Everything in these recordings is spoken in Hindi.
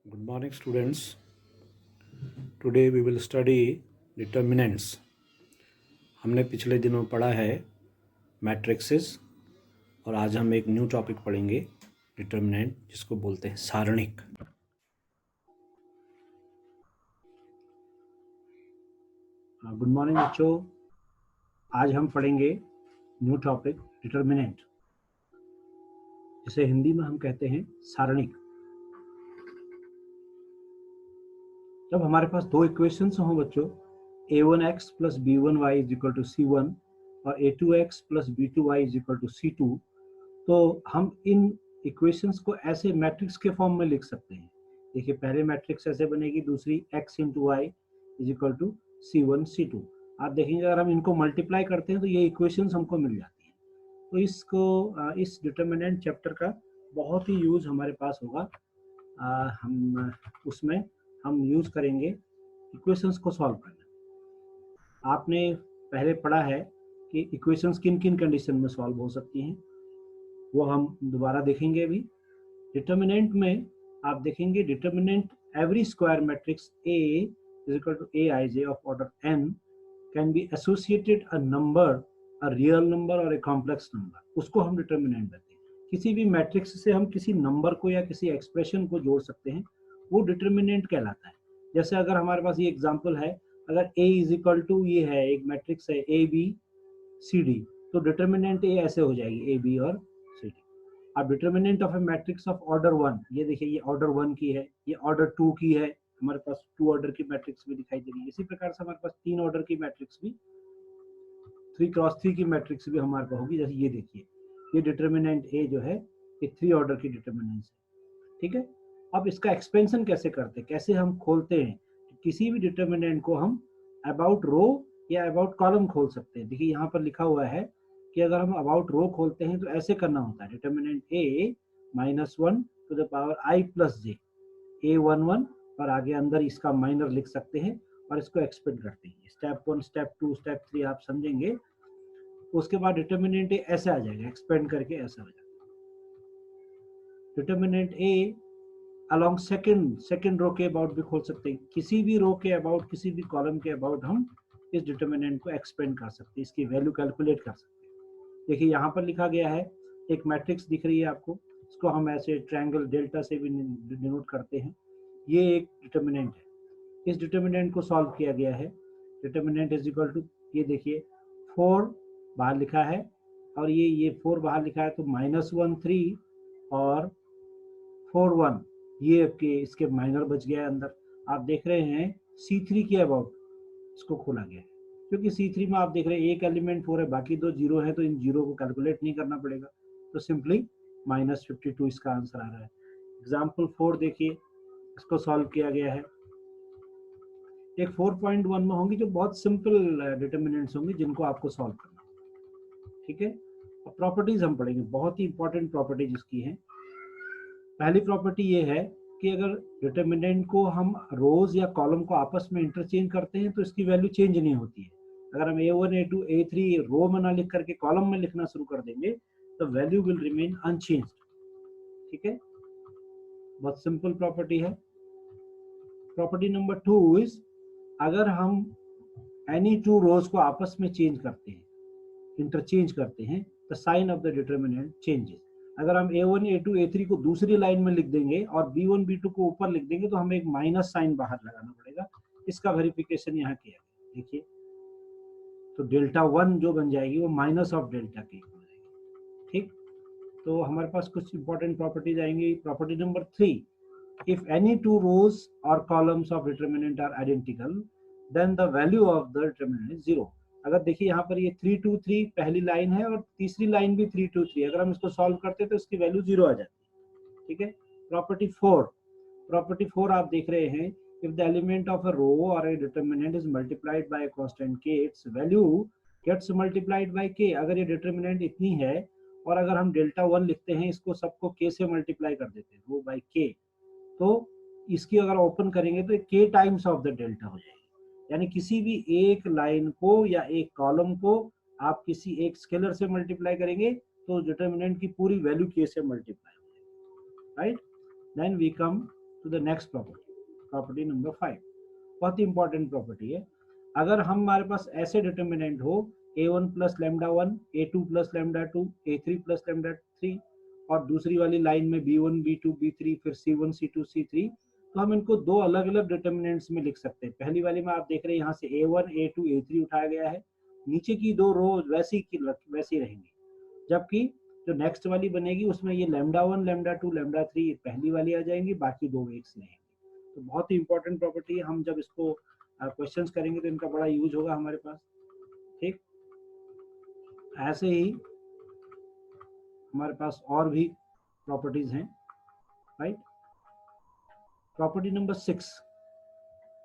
Good morning, students. Today we will study determinants. हमने पिछले दिनों पढ़ा है मैट्रिक्सेस और आज हम एक न्यू टॉपिक पढ़ेंगे डिटर्मिनेंट, जिसको बोलते हैं सारणिक। गुड मॉर्निंग बच्चों, आज हम पढ़ेंगे न्यू टॉपिक डिटर्मिनेंट, जिसे हिंदी में हम कहते हैं सारणिक। जब हमारे पास दो इक्वेशंस हों बच्चों, a1x plus b1y is equal to c1 और a2x plus b2y is equal to c2, तो हम इन इक्वेशंस को ऐसे मैट्रिक्स के फॉर्म में लिख सकते हैं। देखिए, पहले मैट्रिक्स ऐसे बनेगी, दूसरी x into y is equal to c1 c2। आप देखेंगे अगर हम इनको मल्टीप्लाई करते हैं तो ये इक्वेशंस हमको मिल जाती हैं। तो इस डिटर्मिनेंट चैप्टर का बहुत ही यूज हमारे पास होगा। हम उसमें हम यूज करेंगे इक्वेशंस को सॉल्व करना। आपने पहले पढ़ा है कि इक्वेशंस किन किन कंडीशन में सॉल्व हो सकती हैं, वो हम दोबारा देखेंगे अभी। डिटर्मिनेंट में आप देखेंगे determinant every square matrix A is equal to Aij of order n can be associated a number, a real number और a complex number, उसको हम डिटर्मिनेंट देते हैं। किसी भी मैट्रिक्स से हम किसी नंबर को या किसी एक्सप्रेशन को जोड़ सकते हैं, वो डिटर्मिनेंट कहलाता है। जैसे अगर हमारे पास ये एग्जांपल है, अगर A इज इक्वल टू, ये है एक मैट्रिक्स है A B C D, तो डिटर्मिनेंट A ऐसे हो जाएगी A B और C D। अब determinant of A matrix of order 1, ये देखिए ये ऑर्डर 1 की है, ये ऑर्डर 2 की है, हमारे पास 2 ऑर्डर की मैट्रिक्स भी दिखाई दे रही है। इसी प्रकार से हमारे पास 3 ऑर्डर की मैट्रिक्स भी, 3 क्रॉस 3 की मैट्रिक्स भी हमारे पास होगी। जैसे ये देखिए, ये डिटर्मिनेंट A जो है ये 3 ऑर्डर की डिटर्मिनेंट है, ठीक है। अब इसका एक्सपेंशन कैसे करते हैं, कैसे हम खोलते हैं? किसी भी डिटर्मिनेंट को हम अबाउट रो या अबाउट कॉलम खोल सकते हैं। देखिए यहाँ पर लिखा हुआ है कि अगर हम अबाउट रो खोलते हैं तो ऐसे करना होता है, determinant A minus 1 to the power I plus j, A11 और आगे अंदर इसका माइनर लिख सकते हैं और इसको एक्सपेंड करते हैं। स्टेप 1, स्टेप 2, स्टेप 3 आप समझेंगे। उसके बाद डिटर्मिनेंट A ऐसे आ जाएगा, एक्सपेंड करके ऐसा हो जाएगा। Determinant A along second row के अबाउट भी खोल सकते हैं। किसी भी रो के अबाउट, किसी भी कॉलम के अबाउट हम इस डिटर्मिनेंट को एक्सपेंड कर सकते हैं, इसकी वैल्यू कैलकुलेट कर सकते हैं। देखिए यहाँ पर लिखा गया है, एक मैट्रिक्स दिख रही है आपको, इसको हम ऐसे ट्रायंगल डेल्टा से भी डिनोट करते हैं। ये एक डिटर्मिनेंट है, इस डिटर्मिनेंट को सॉल्व किया गया है। डिटर्मिनेंट इज इक्वल टू, ये देखिए 4 बाहर लिखा है और ये 4 बाहर लिखा है, तो -1 3 और 4 1, ये आपके इसके माइनर बच गया है अंदर। आप देख रहे हैं C3 के अबाउट इसको खोला गया है, क्योंकि C3 में आप देख रहे हैं एक एलिमेंट 4 है, बाकी 2 जीरो है, तो इन जीरो को कैलकुलेट नहीं करना पड़ेगा, तो सिंपली -52 इसका आंसर आ रहा है। एग्जाम्पल 4 देखिए, इसको सॉल्व किया गया है। एक 4.1 में होंगी जो बहुत सिंपल डिटर्मिनेंट्स होंगे जिनको आपको सॉल्व करना, ठीक है। अब प्रॉपर्टीज हम पढ़ेंगे, बहुत ही इंपॉर्टेंट प्रॉपर्टी जिसकी है। पहली प्रॉपर्टी ये है कि अगर डिटर्मिनेंट को हम रोज या कॉलम को आपस में इंटरचेंज करते हैं तो इसकी वैल्यू चेंज नहीं होती है। अगर हम A1 A2 A3 रो में ना लिख करके कॉलम में लिखना शुरू कर देंगे तो वैल्यू विल रिमेन अनचेंज्ड, ठीक है। बहुत सिंपल प्रॉपर्टी है। प्रॉपर्टी नंबर 2 इज, अगर हम एनी टू रोज को आपस में चेंज करते हैं, इंटरचेंज करते हैं, the sign of the determinant changes. अगर हम A1 A2 A3 को दूसरी लाइन में लिख देंगे और B1 B2 को ऊपर लिख देंगे तो हमें एक माइनस साइन बाहर लगाना पड़ेगा। इसका वेरिफिकेशन यहाँ किया गया, देखिए, तो डेल्टा 1 जो बन जाएगी वो माइनस ऑफ डेल्टा के हो जाएगी, ठीक। तो हमारे पास कुछ इंपॉर्टेंट प्रॉपर्टीज आएंगी। Property number 3, if any two rows or columns of determinant are identical then the value of the determinant is 0। अगर देखिए यहाँ पर ये 3 2 3 पहली लाइन है और तीसरी लाइन भी 3 2 3, अगर हम इसको सॉल्व करते हैं तो इसकी वैल्यू 0 आ जाती है, ठीक है। प्रॉपर्टी 4 आप देख रहे हैं, if the element of a row or a determinant is multiplied by a constant k, its value gets multiplied by k। अगर ये डिटर्मिनेंट इतनी है और अगर हम डेल्टा 1 लिखते हैं, इसको सबको k से मल्टीप्लाई कर देते हैं, रो बाई k, तो इसकी अगर ओपन करेंगे तो k times of the delta हो जाएगी। यानी किसी भी एक लाइन को या एक कॉलम को आप किसी एक स्केलर से मल्टीप्लाई करेंगे तो डिटर्मिनेंट की पूरी वैल्यू k से मल्टीप्लाई हो जाएगी, right. Then we come to the next property, property number 5। बहुत ही इंपॉर्टेंट प्रॉपर्टी है। अगर हमारे पास ऐसे डिटर्मिनेंट हो a1 plus lambda 1, a2 plus lambda 2, a3 plus lambda 3, और दूसरी वाली लाइन में b1 b2 b3 फिर c1 c2 c3, तो हम इनको दो अलग अलग डिटर्मिनेंट्स में लिख सकते हैं। पहली वाली में आप देख रहे हैं यहाँ से a1 a2 a3 उठाया गया है, नीचे की दो रो वैसी की वैसी रहेंगी, जबकि जो नेक्स्ट वाली बनेगी उसमें ये लैम्डा 1 लैम्डा 2 लैम्डा 3 पहली वाली आ जाएंगी, बाकी दो एक से रहेंगी। तो बहुत ही इंपॉर्टेंट प्रॉपर्टी है। हम जब इसको क्वेश्चंस करेंगे तो इनका बड़ा यूज होगा हमारे पास। ठीक, ऐसे ही हमारे पास और भी प्रॉपर्टीज हैं, right. Property number 6,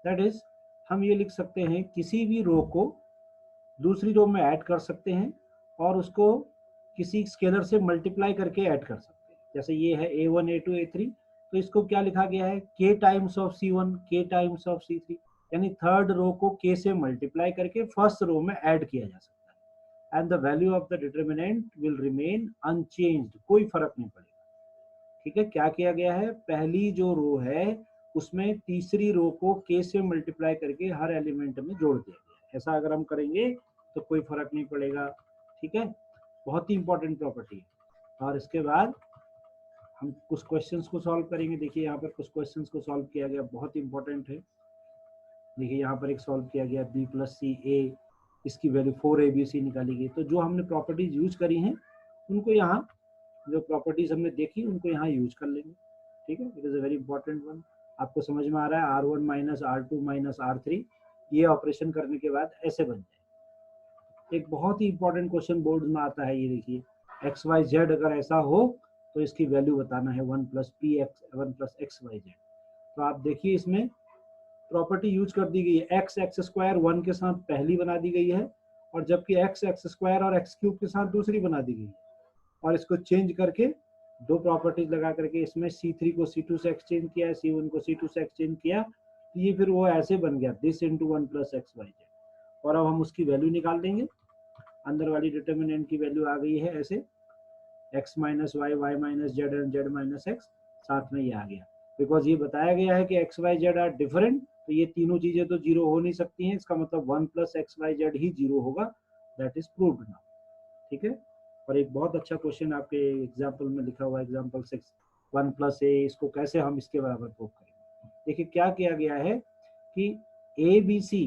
that is हम ये लिख सकते हैं किसी भी रो को दूसरी रो में ऐड कर सकते हैं और उसको किसी स्केलर से मल्टीप्लाई करके ऐड कर सकते हैं। जैसे ये है a1 a2 a3, तो इसको क्या लिखा गया है k times of c1 k times of c3, यानी थर्ड रो को k से मल्टीप्लाई करके फर्स्ट रो में ऐड किया जा सकता है, and the value of the determinant will remain unchanged, कोई फर्क नहीं पड़ेगा। ठीक है, क्या किया गया है, पहली जो रो है उसमें तीसरी रो को k से मल्टीप्लाई करके हर एलिमेंट में जोड़ दिया गया। ऐसा अगर हम करेंगे तो कोई फर्क नहीं पड़ेगा। ठीक है, बहुत ही इंपॉर्टेंट प्रॉपर्टी है। और इसके बाद हम कुछ क्वेश्चंस को सॉल्व करेंगे। देखिए यहाँ पर कुछ क्वेश्चंस को सॉल्व किया गया, बहुत ही इंपॉर्टेंट है। देखिए यहाँ पर एक सॉल्व किया गया b प्लस सी ए, इसकी वैल्यू 4abc निकाली गई। तो जो हमने प्रॉपर्टीज यूज करी हैं उनको यहाँ, जो प्रॉपर्टीज हमने देखी उनको यहाँ यूज कर लेंगे। ठीक है, it is a very important one. आपको समझ में आ रहा है, r1 minus r2 minus r3, ये ऑपरेशन करने के बाद ऐसे बन जाए। एक बहुत ही इंपॉर्टेंट क्वेश्चन बोर्ड में आता है, ये देखिए एक्स वाई जेड अगर ऐसा हो तो इसकी वैल्यू बताना है 1 plus p x 1 plus x y z. तो आप देखिए इसमें प्रॉपर्टी यूज कर दी गई है, एक्स एक्स स्क्वायर 1 के साथ पहली बना दी गई है, और जबकि एक्स एक्स स्क्वायर और एक्स क्यूब के साथ दूसरी बना दी गई है। और इसको चेंज करके दो प्रॉपर्टीज लगा करके इसमें C3 को C2 से एक्सचेंज किया, C1 को C2 से एक्सचेंज किया, तो ये फिर वो ऐसे बन गया this into 1 plus x y z. और अब हम उसकी वैल्यू निकाल देंगे। अंदर वाली डिटर्मिनेंट की वैल्यू आ गई है ऐसे x minus y y minus z and z minus x, साथ में ये आ गया। बिकॉज ये बताया गया है कि x y z are different, तो ये तीनों चीजें तो जीरो हो नहीं सकती हैं, इसका मतलब 1 प्लस एक्स वाई जेड ही जीरो होगा। That is proved now. ठीक है, और एक बहुत अच्छा क्वेश्चन आपके एग्जाम्पल में लिखा हुआ है, एग्जाम्पल 6, 1 प्लस ए, इसको कैसे हम इसके बराबर प्रूव करेंगे। देखिए क्या किया गया है कि ए बी सी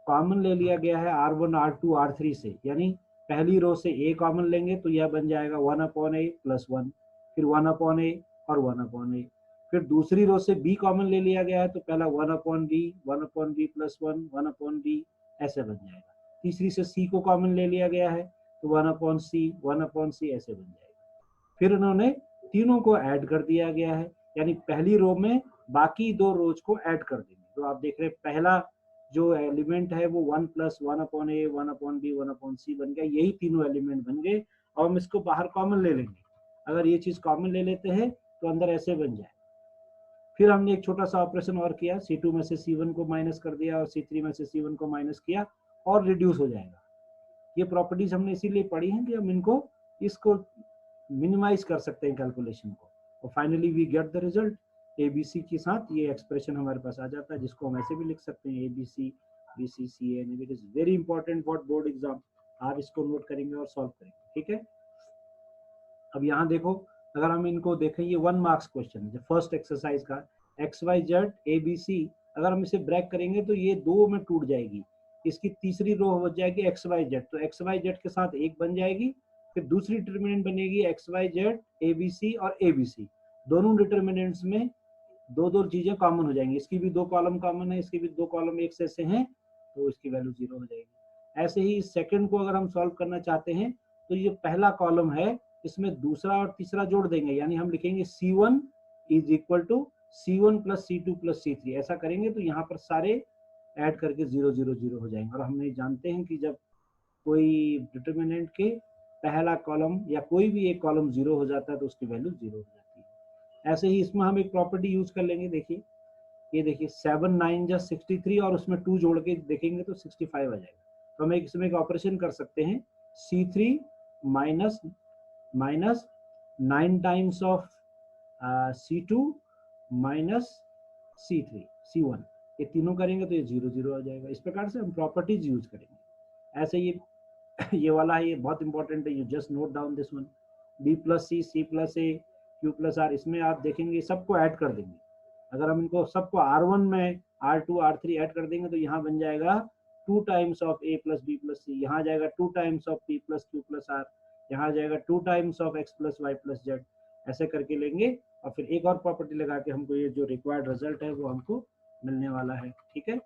कॉमन ले लिया गया है r1 r2 r3 से, यानी पहली रो से a कॉमन लेंगे तो यह बन जाएगा 1 अपॉन ए प्लस 1, फिर 1 अपॉन ए और 1 अपॉन ए। फिर दूसरी रो से b कॉमन ले लिया गया है तो पहला 1 upon b plus 1 1 upon b, ऐसे बन जाएगा। तीसरी से c को कॉमन ले लिया गया है तो 1 अपॉन सी ऐसे बन जाएगा। फिर उन्होंने तीनों को ऐड कर दिया गया है, यानी पहली रो में बाकी दो रोज को ऐड कर देंगे। तो आप देख रहे हैं पहला जो एलिमेंट है वो 1 प्लस 1 अपॉन ए 1 अपॉन बी 1 अपॉन सी बन गया, यही तीनों एलिमेंट बन गए। और हम इसको बाहर कॉमन ले लेंगे, अगर ये चीज कॉमन ले लेते हैं तो अंदर ऐसे बन जाए। फिर हमने एक छोटा सा ऑपरेशन और किया, C2 में से C1 को माइनस कर दिया और C3 में से C1 को माइनस किया और रिड्यूस हो जाएगा। ये प्रॉपर्टीज हमने इसीलिए पढ़ी हैं कि हम इनको इसको मिनिमाइज कर सकते हैं कैलकुलेशन को, और finally we get the result. ABC के साथ ये एक्सप्रेशन हमारे पास आ जाता है, जिसको हम ऐसे भी लिख सकते हैं ABC BCCN। It is very important for board exam, आप इसको नोट करेंगे और सॉल्व करेंगे। ठीक है, अब यहाँ देखो, अगर हम इनको देखें, ये 1 मार्क्स क्वेश्चन है फर्स्ट एक्सरसाइज का, एक्स वाई जेड ABC, अगर हम इसे ब्रेक करेंगे तो ये दो में टूट जाएगी, इसकी तीसरी रो हो जाएगी एक्स वाई जेड, तो एक्स वाई जेड के साथ एक बन जाएगी। फिर दूसरी डिटर्मिनेंट बनेगी एक्स वाई जेड ABC और ABC, दोनों डिटर्मिनेंट्स में दो दो चीजें कॉमन हो जाएंगी, इसकी भी दो कॉलम कॉमन है, इसकी भी दो कॉलम एक से हैं, तो इसकी वैल्यू 0 हो जाएगी। ऐसे ही इस सेकंड को अगर हम सॉल्व करना चाहते हैं तो ये पहला कॉलम है, इसमें दूसरा और तीसरा जोड़ देंगे, यानी हम लिखेंगे C1 is equal to C1 plus C2 plus C3। ऐसा करेंगे तो यहाँ पर सारे ऐड करके 0 0 0 हो जाएंगे। और हमने जानते हैं कि जब कोई डिटर्मिनेंट के पहला कॉलम या कोई भी एक कॉलम 0 हो जाता है तो उसकी वैल्यू 0 हो जाती है। ऐसे ही इसमें हम एक प्रॉपर्टी यूज कर लेंगे। देखिए ये देखिए 7 9 जा 63 और उसमें 2 जोड़ के देखेंगे तो 65 आ जाएगा। तो हम इसमें एक ऑपरेशन कर सकते हैं, C3 minus 9 times of C2 minus C3 C1, ये तीनों करेंगे तो ये 0 0 आ जाएगा। इस प्रकार से हम प्रॉपर्टीज यूज करेंगे। ऐसे ये ये वाला है, ये बहुत इंपॉर्टेंट है, you just note down this one. B plus c, C plus a, Q plus r, इसमें आप देखेंगे सबको ऐड कर देंगे। अगर हम इनको सबको R1 में R2 R3 ऐड कर देंगे तो यहाँ बन जाएगा 2 times of A plus B plus c, यहाँ जाएगा 2 times of P plus Q plus r, यहाँ जाएगा 2 times of X plus Y plus Z। ऐसे करके लेंगे और फिर एक और प्रॉपर्टी लगा के हमको ये जो रिक्वायर्ड रिजल्ट है वो हमको मिलने वाला है। ठीक है।